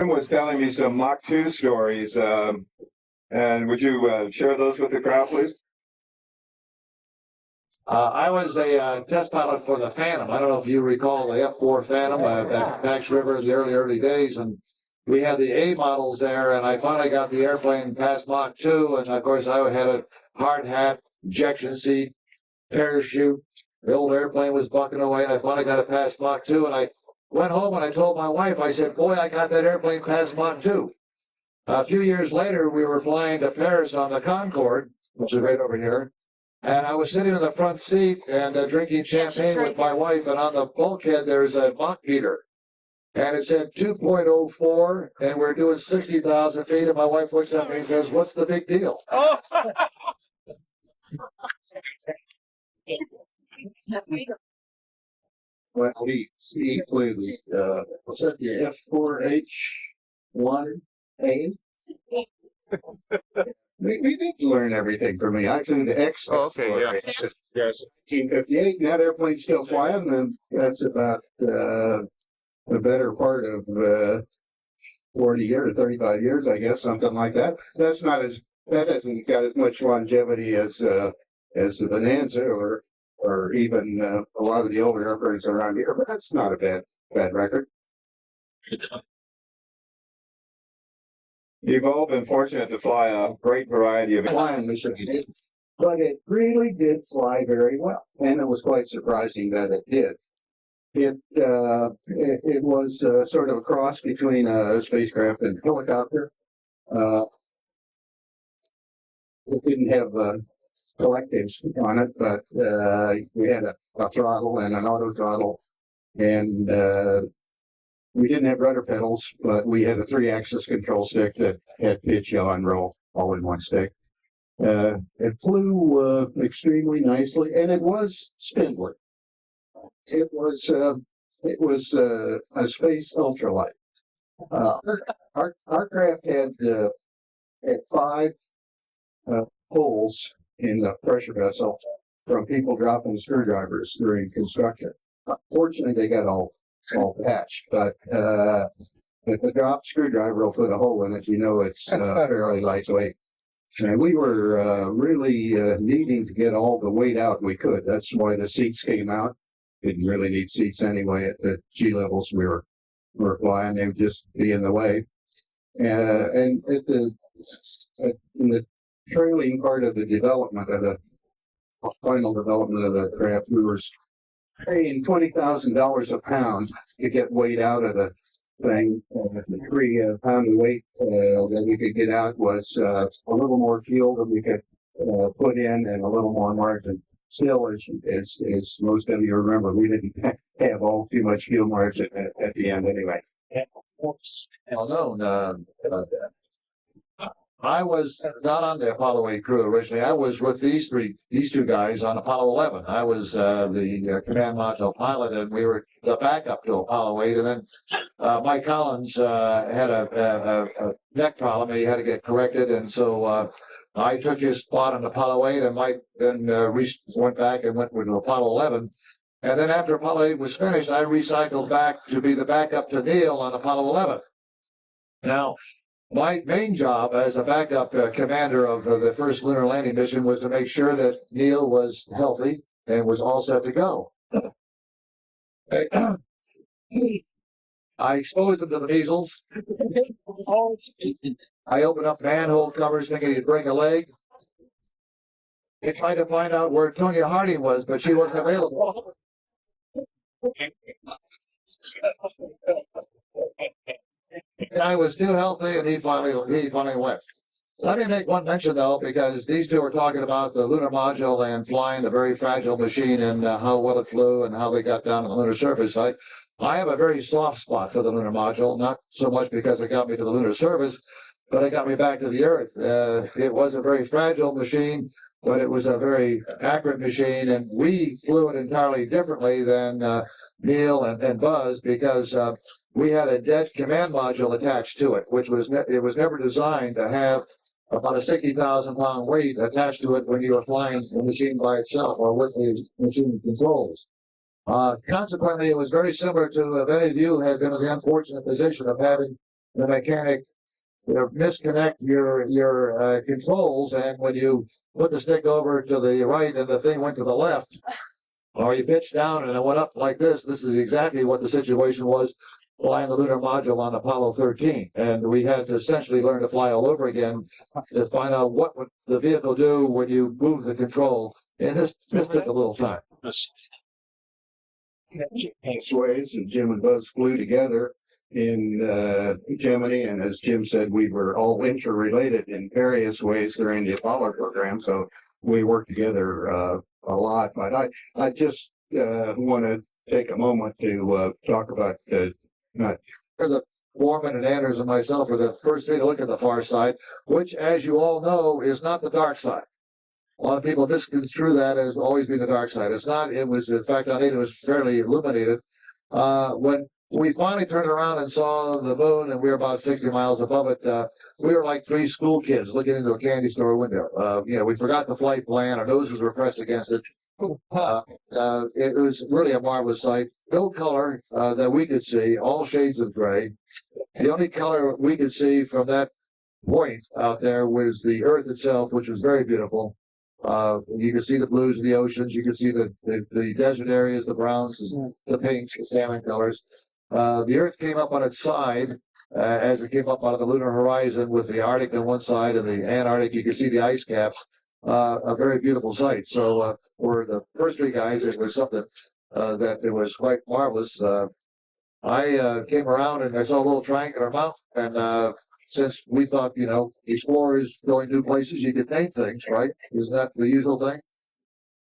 Jim was telling me some Mach 2 stories, and would you share those with the crowd, please? I was a test pilot for the Phantom. I don't know if you recall the F-4 Phantom at Pax River in the early days, and we had the A models there, and I finally got the airplane past Mach 2, and of course I had a hard hat, ejection seat, parachute. The old airplane was bucking away, and I finally got it past Mach 2, and I went home and I told my wife, I said, boy, I got that airplane past Mach 2. A few years later, we were flying to Paris on the Concorde, which is right over here, and I was sitting in the front seat and drinking champagne with my wife, and on the bulkhead there's a Mach meter, and it said 2.04, and we're doing 60,000 feet, and my wife looks at me and says, what's the big deal? Oh. Well, we flew the, was that the F4H1A? We did learn everything from me. I flew the X. Oh, okay, yeah. Yes. 1958, and that airplane's still flying, and that's about the better part of 40 years, 35 years, I guess, something like that. That hasn't got as much longevity as the Bonanza or even a lot of the older airplanes around here, but that's not a bad record. You've all been fortunate to fly a great variety of Flying mission did, but it really did fly very well, and it was quite surprising that it did. It was sort of a cross between a spacecraft and a helicopter. It didn't have collectives on it, but we had a throttle and an auto throttle, and we didn't have rudder pedals, but we had a 3-axis control stick that had pitch, yaw, and roll all in one stick. It flew extremely nicely, and it was spindly. It was a space ultralight. Our craft had 5 holes in the pressure vessel from people dropping screwdrivers during construction. Fortunately, they got all patched, but if a dropped screwdriver will put a hole in it, you know it's fairly lightweight. And we were really needing to get all the weight out we could. That's why the seats came out. Didn't really need seats anyway at the G levels we were flying. They would just be in the way. And in the trailing part of the development of the final development of the craft, we were paying $20,000 a pound to get weight out of the thing. Every pound of weight that we could get out was a little more fuel than we could put in, and a little more margin. Still, as most of you remember, we didn't have all too much fuel margin at the end anyway. Although I was not on the Apollo 8 crew originally. I was with these two guys on Apollo 11. I was the command module pilot, and we were the backup to Apollo 8. And then Mike Collins had a neck problem, and he had to get corrected. And so I took his spot on Apollo 8, and Mike then went back and went to Apollo 11. And then after Apollo 8 was finished, I recycled back to be the backup to Neil on Apollo 11. Now, my main job as a backup commander of the first lunar landing mission was to make sure that Neil was healthy and was all set to go. I exposed him to the measles. I opened up manhole covers thinking he'd break a leg. He tried to find out where Tonya Harding was, but she wasn't available. And I was too healthy, and he finally went. Let me make one mention, though, because these two are talking about the lunar module and flying a very fragile machine and how well it flew and how they got down on the lunar surface. I have a very soft spot for the lunar module, not so much because it got me to the lunar surface, but it got me back to the Earth. It was a very fragile machine, but it was a very accurate machine, and we flew it entirely differently than Neil and Buzz, because we had a dead command module attached to it, which was it was never designed to have about a 60,000-pound weight attached to it when you were flying the machine by itself or with the machine's controls. Consequently, it was very similar to if any of you had been in the unfortunate position of having the mechanic misconnect your controls, and when you put the stick over to the right and the thing went to the left, or you pitched down and it went up like this. This is exactly what the situation was flying the lunar module on Apollo 13. And we had to essentially learn to fly all over again to find out what would the vehicle do when you move the control. And this took a little time. Ways, and Jim and Buzz flew together in Germany, and as Jim said, we were all interrelated in various ways during the Apollo program, so we worked together a lot. But I just want to take a moment to talk about not The Foreman and Anders and myself were the first three to look at the far side, which, as you all know, is not the dark side. A lot of people misconstrue that as always being the dark side. It's not. It was, in fact, on it was fairly illuminated. When we finally turned around and saw the moon, and we were about 60 miles above it, we were like three school kids looking into a candy store window. We forgot the flight plan. Our noses were pressed against it. It was really a marvelous sight. No color that we could see, all shades of gray. The only color we could see from that point out there was the Earth itself, which was very beautiful. You could see the blues of the oceans. You could see the desert areas, the browns, the pinks, the salmon colors. The Earth came up on its side as it came up out of the lunar horizon with the Arctic on one side and the Antarctic. You could see the ice caps. A very beautiful sight. So for the first three guys, it was something that it was quite marvelous. I came around and I saw a little triangular mountain, and since we thought, explorers going new places, you could name things, right? Isn't that the usual thing?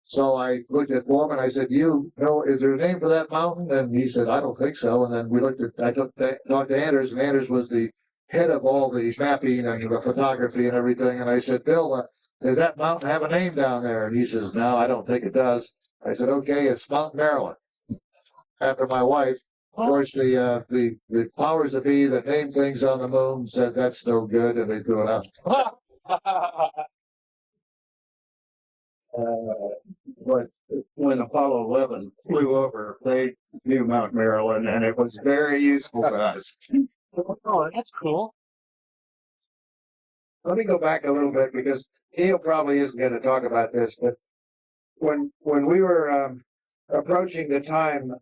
So I looked at Foreman. I said, is there a name for that mountain? And he said, I don't think so. And then I talked to Anders, and Anders was the head of all the mapping and the photography and everything. And I said, Bill, does that mountain have a name down there? And he says, no, I don't think it does. I said, okay, it's Mount Maryland, after my wife. Of course, the powers that be that name things on the moon said that's no good, and they threw it out. But when Apollo 11 flew over, they knew Mount Maryland, and it was very useful to us. Oh, that's cool. Let me go back a little bit because Neil probably isn't going to talk about this, but when we were approaching the time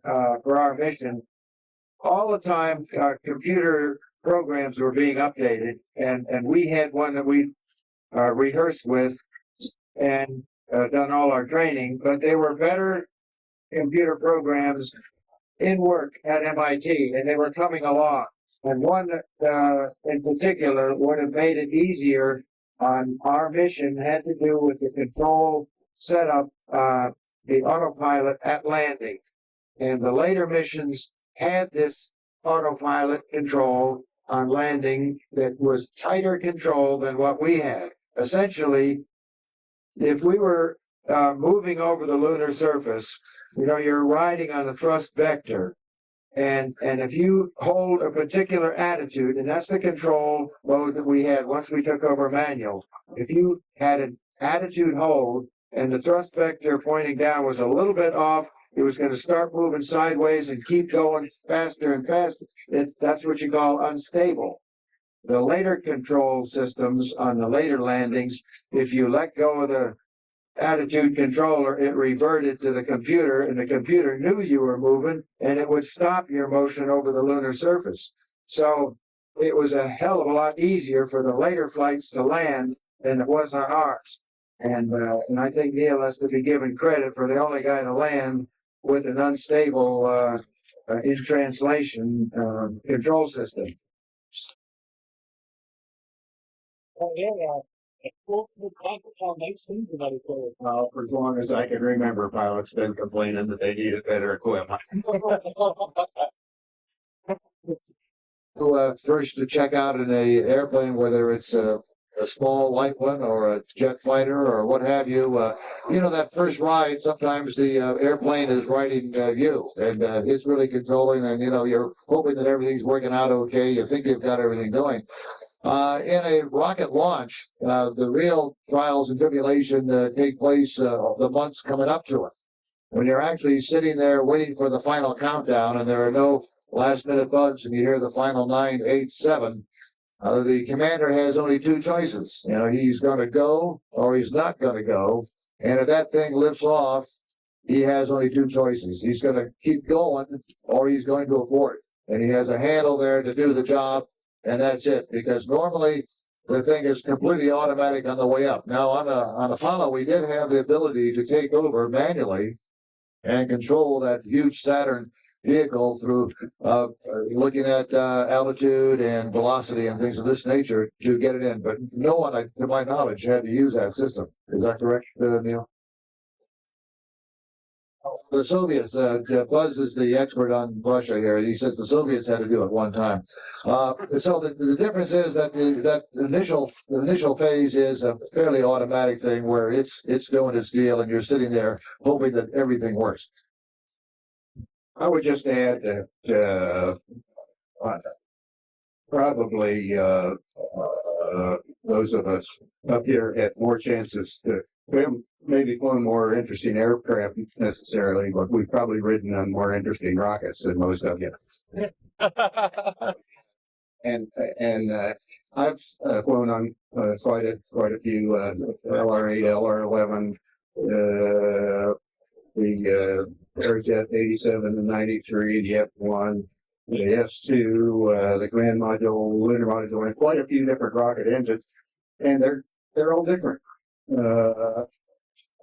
for our mission, all the time computer programs were being updated, and we had one that we rehearsed with and done all our training, but they were better computer programs in work at MIT, and they were coming along. And one in particular would have made it easier on our mission had to do with the control setup, the autopilot at landing. And the later missions had this autopilot control on landing that was tighter control than what we had. Essentially, if we were moving over the lunar surface, you're riding on a thrust vector. And if you hold a particular attitude, and that's the control mode that we had once we took over manual, if you had an attitude hold and the thrust vector pointing down was a little bit off, it was going to start moving sideways and keep going faster and faster. That's what you call unstable. The later control systems on the later landings, if you let go of the attitude controller, it reverted to the computer, and the computer knew you were moving, and it would stop your motion over the lunar surface. So it was a hell of a lot easier for the later flights to land than it was on ours. And I think Neil has to be given credit for the only guy to land with an unstable, in translation, control system. Oh, yeah. Well, makes things about it. Well, for as long as I can remember, pilots been complaining that they needed better equipment. First to check out in a airplane, whether it's a small light one or a jet fighter or what have you, that first ride, sometimes the airplane is riding you, and it's really controlling, and you're hoping that everything's working out okay. You think you've got everything going. In a rocket launch, the real trials and tribulation take place the months coming up to it. When you're actually sitting there waiting for the final countdown, and there are no last minute bugs and you hear the final 9, 8, 7, the commander has only two choices. You know, he's going to go or he's not going to go. And if that thing lifts off, he has only two choices. He's going to keep going or he's going to abort. And he has a handle there to do the job. And that's it. Because normally the thing is completely automatic on the way up. Now on Apollo, we did have the ability to take over manually and control that huge Saturn vehicle through looking at altitude and velocity and things of this nature to get it in. But no one, to my knowledge, had to use that system. Is that correct, Neil? The Soviets, Buzz is the expert on Russia here. He says the Soviets had to do it one time. So the difference is that the initial phase is a fairly automatic thing where it's doing its deal and you're sitting there hoping that everything works. I would just add that probably those of us up here had more chances to. We haven't maybe flown more interesting aircraft necessarily, but we've probably ridden on more interesting rockets than most of you. And I've flown on quite a few LR8, LR11, the Aerojet 87 and 93, the F1, the S2, the Grand Module, Lunar Module, and quite a few different rocket engines, and they're all different.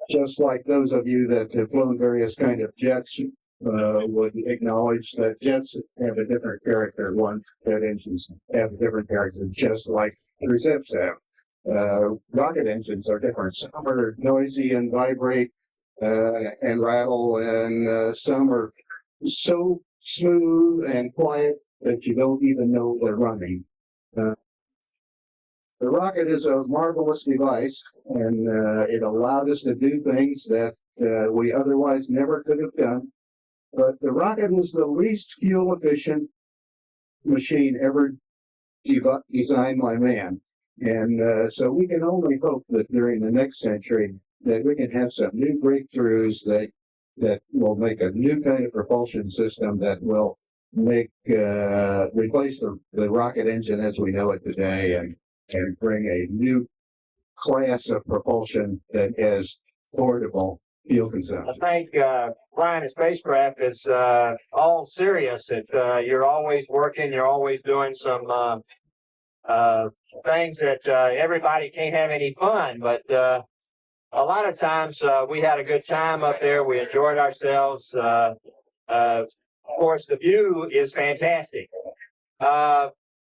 Just like those of you that have flown various kind of jets would acknowledge that jets have a different character. Jet engines have a different character, just like recips have. Rocket engines are different. Some are noisy and vibrate and rattle, and some are so smooth and quiet that you don't even know they're running. The rocket is a marvelous device, and it allowed us to do things that we otherwise never could have done. But the rocket is the least fuel efficient machine ever designed by man. And so we can only hope that during the next century that we can have some new breakthroughs that will make a new kind of propulsion system that will make replace the rocket engine as we know it today, and bring a new class of propulsion that is affordable fuel consumption. I think flying a spacecraft is all serious. You're always working, you're always doing some things that everybody can't have any fun, but a lot of times we had a good time up there. We enjoyed ourselves. Of course, the view is fantastic.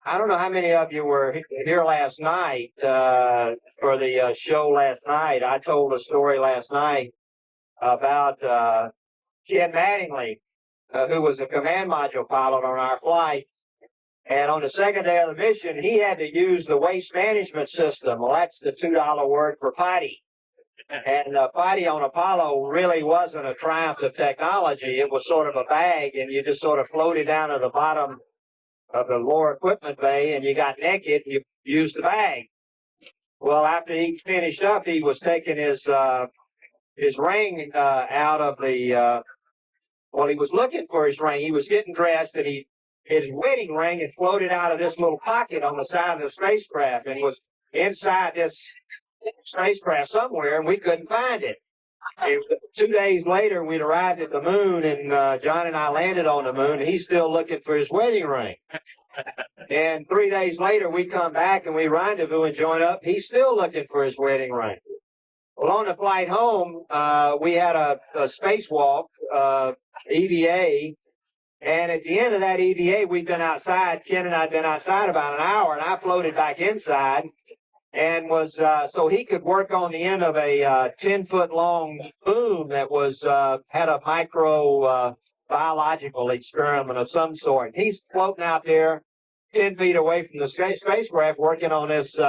I don't know how many of you were here last night for the show last night. I told a story last night about Ken Mattingly, who was a command module pilot on our flight. And on the second day of the mission, he had to use the waste management system. Well, that's the $2 word for potty. And potty on Apollo really wasn't a triumph of technology. It was sort of a bag, and you just sort of floated down to the bottom of the lower equipment bay, and you got naked, you used the bag. Well, after he finished up, he was taking his ring out of the, well, he was looking for his ring. He was getting dressed, and his wedding ring had floated out of this little pocket on the side of the spacecraft and was inside this spacecraft somewhere, and we couldn't find it. 2 days later, we'd arrived at the moon, and John and I landed on the moon, and he's still looking for his wedding ring. And 3 days later, we come back, and we rendezvous and join up. He's still looking for his wedding ring. Well, on the flight home, we had a spacewalk, EVA, and at the end of that EVA, we'd been outside. Ken and I had been outside about an hour, and I floated back inside. And was so he could work on the end of a 10-foot long boom that was had a micro biological experiment of some sort. He's floating out there 10 feet away from the spacecraft working on this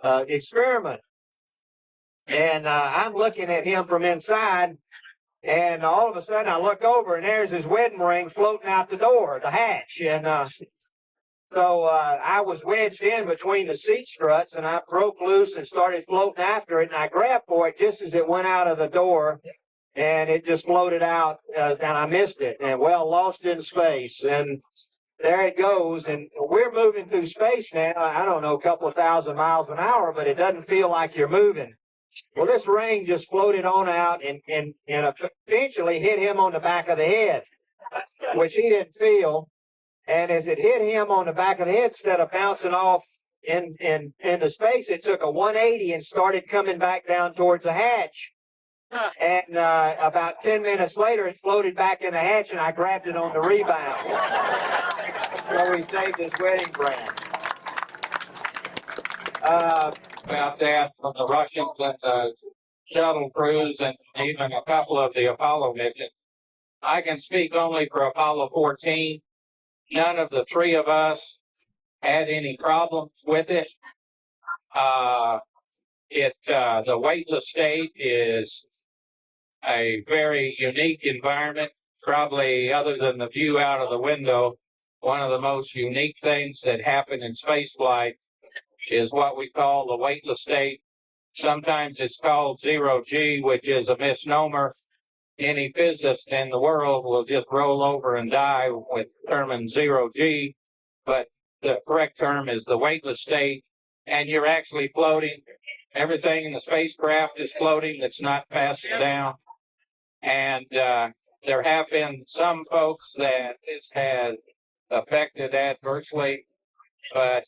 experiment. And I'm looking at him from inside, and all of a sudden I look over, and there's his wedding ring floating out the door, the hatch. And so I was wedged in between the seat struts, and I broke loose and started floating after it, and I grabbed for it just as it went out of the door, and it just floated out, and I missed it, and well, lost in space. And there it goes, and we're moving through space now. I don't know, a couple of thousand miles an hour, but it doesn't feel like you're moving. Well, this ring just floated on out and eventually hit him on the back of the head, which he didn't feel. And as it hit him on the back of the head, instead of bouncing off into space, it took a 180 and started coming back down towards the hatch. And about 10 minutes later, it floated back in the hatch, and I grabbed it on the rebound. So we saved his wedding brand. About that from the Russians and the shuttle crews and even a couple of the Apollo missions. I can speak only for Apollo 14. None of the three of us had any problems with it. The weightless state is a very unique environment, probably other than the view out of the window. One of the most unique things that happen in spaceflight is what we call the weightless state. Sometimes it's called zero G, which is a misnomer. Any physicist in the world will just roll over and die with the term zero G, but the correct term is the weightless state, and you're actually floating. Everything in the spacecraft is floating. It's not passing down. And there have been some folks that this has affected adversely, but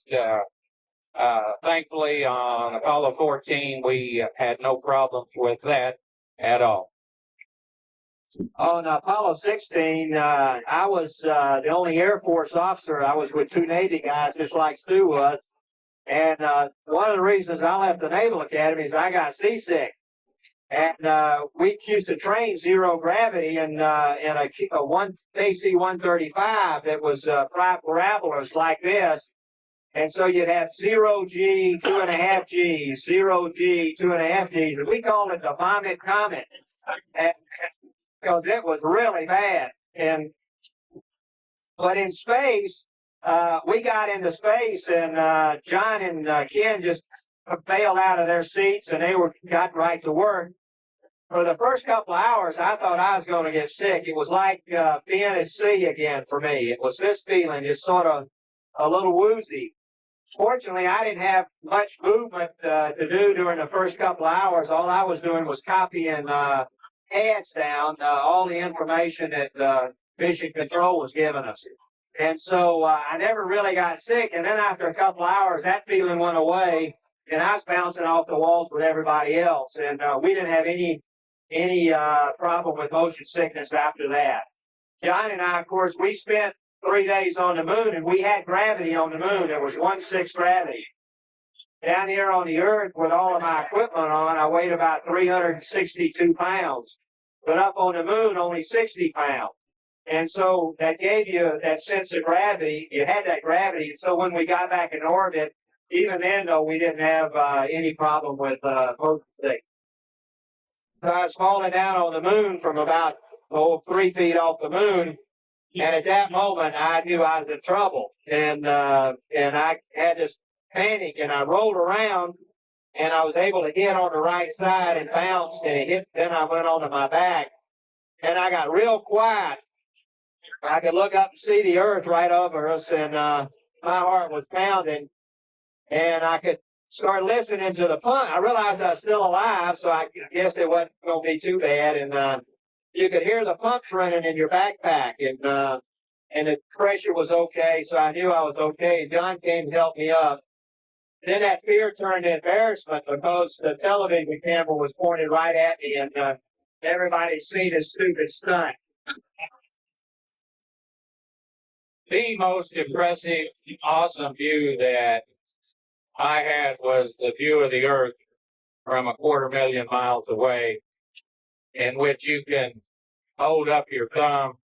thankfully on Apollo 14, we had no problems with that at all. On Apollo 16, I was the only Air Force officer. I was with two Navy guys, just like Stu was. And one of the reasons I left the Naval Academy is I got seasick. And we used to train zero gravity in a AC-135 that was fly parabolas like this. And so you'd have 0G, 2.5 Gs, 0G, 2.5 Gs. And we called it the vomit comet. And because it was really bad. But in space, we got into space, and John and Ken just bailed out of their seats, and they got right to work. For the first couple of hours, I thought I was going to get sick. It was like being at sea again for me. It was this feeling, just sort of a little woozy. Fortunately, I didn't have much movement to do during the first couple of hours. All I was doing was copying hands down all the information that Mission Control was giving us. And so I never really got sick. And then after a couple of hours, that feeling went away, and I was bouncing off the walls with everybody else. And we didn't have any problem with motion sickness after that. John and I, of course, we spent 3 days on the moon, and we had gravity on the moon. There was 1/6 gravity. Down here on the Earth, with all of my equipment on, I weighed about 362 pounds. But up on the moon, only 60 pounds. And so that gave you that sense of gravity. You had that gravity. So when we got back in orbit, even then, though, we didn't have any problem with motion sickness. So I was falling down on the moon from about 3 feet off the moon. And at that moment, I knew I was in trouble. And I had this panic, and I rolled around, and I was able to hit on the right side and bounced, and it hit. Then I went onto my back, and I got real quiet. I could look up and see the Earth right over us, and my heart was pounding, and I could start listening to the pump. I realized I was still alive, so I guess it wasn't going to be too bad. And you could hear the pumps running in your backpack, and the pressure was okay, so I knew I was okay. John came to help me up. Then that fear turned to embarrassment because the television camera was pointed right at me, and everybody's seen this stupid stunt. The most impressive, awesome view that I had was the view of the Earth from 250,000 miles away, in which you can hold up your thumb,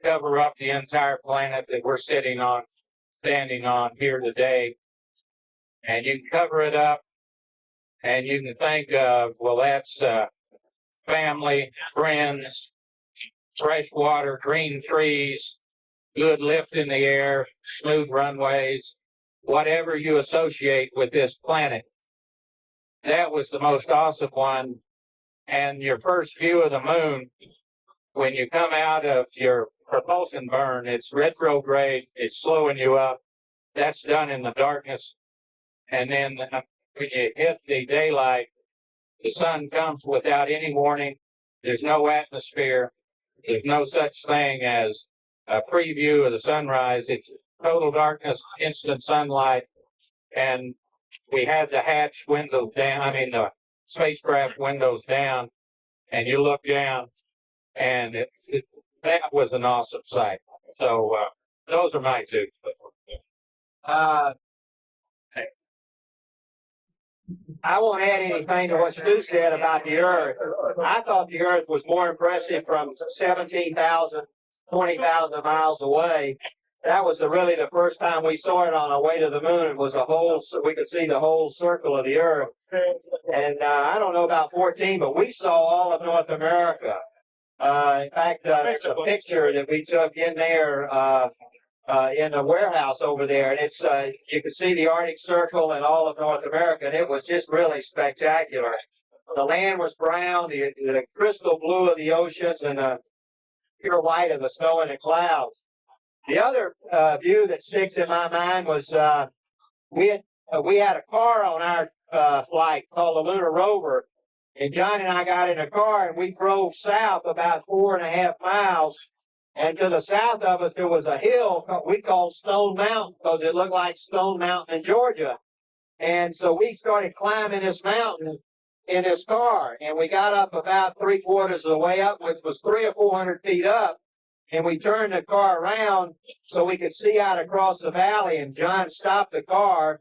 cover up the entire planet that we're standing on here today, and you can cover it up, and you can think of, well, that's family, friends, fresh water, green trees, good lift in the air, smooth runways, whatever you associate with this planet. That was the most awesome one And your first view of the moon, when you come out of your propulsion burn, it's retrograde, it's slowing you up. That's done in the darkness. And then when you hit the daylight, the sun comes without any warning. There's no atmosphere. There's no such thing as a preview of the sunrise. It's total darkness, instant sunlight. And we had the hatch windows down, the spacecraft windows down, and you look down, and that was an awesome sight. So those are my two. I won't add anything to what Stu said about the Earth. I thought the Earth was more impressive from 17,000, 20,000 miles away. That was really the first time we saw it on our way to the moon. It was we could see the whole circle of the Earth. And I don't know about 14, but we saw all of North America. In fact, there's a picture that we took in there in the warehouse over there, and it's you could see the Arctic Circle and all of North America, and it was just really spectacular. The land was brown, the crystal blue of the oceans, and the pure white of the snow and the clouds. The other view that sticks in my mind was we had a car on our flight called the Lunar Rover, and John and I got in a car and we drove south about 4.5 miles. And to the south of us, there was a hill we called Stone Mountain because it looked like Stone Mountain in Georgia. And so we started climbing this mountain in this car. And we got up about 3/4 of the way up, which was 300 or 400 feet up. And we turned the car around so we could see out across the valley. And John stopped the car.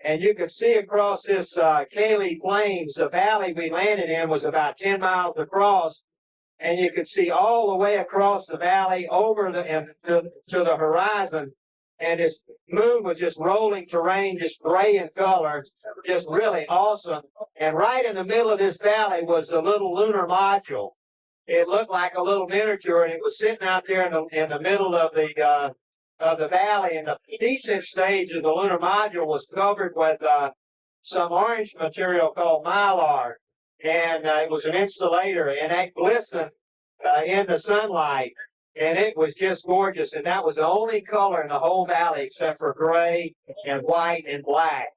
And you could see across this Cayley Plains. The valley we landed in was about 10 miles across. And you could see all the way across the valley over to the horizon. And this moon was just rolling terrain, just gray in color, just really awesome. And right in the middle of this valley was the little lunar module. It looked like a little miniature, and it was sitting out there in the middle of the valley. And the descent stage of the lunar module was covered with some orange material called mylar. And it was an insulator, and that glistened in the sunlight, and it was just gorgeous. And that was the only color in the whole valley except for gray and white and black.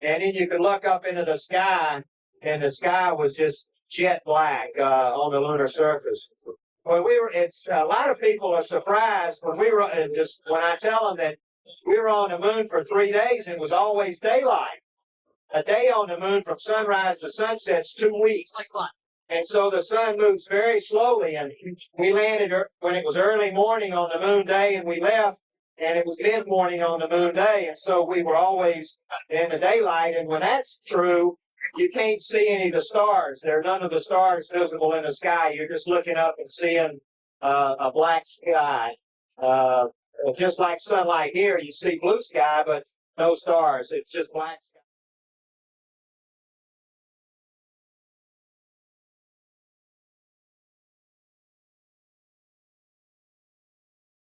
And then you could look up into the sky, and the sky was just jet black on the lunar surface. When a lot of people are surprised when when I tell them that we were on the moon for 3 days and it was always daylight. A day on the moon from sunrise to sunset's 2 weeks. And so the sun moves very slowly, and we landed when it was early morning on the moon day, and we left, and it was mid-morning on the moon day, and so we were always in the daylight. And when that's true, you can't see any of the stars. There are none of the stars visible in the sky. You're just looking up and seeing a black sky. Just like sunlight here, you see blue sky, but no stars. It's just black sky.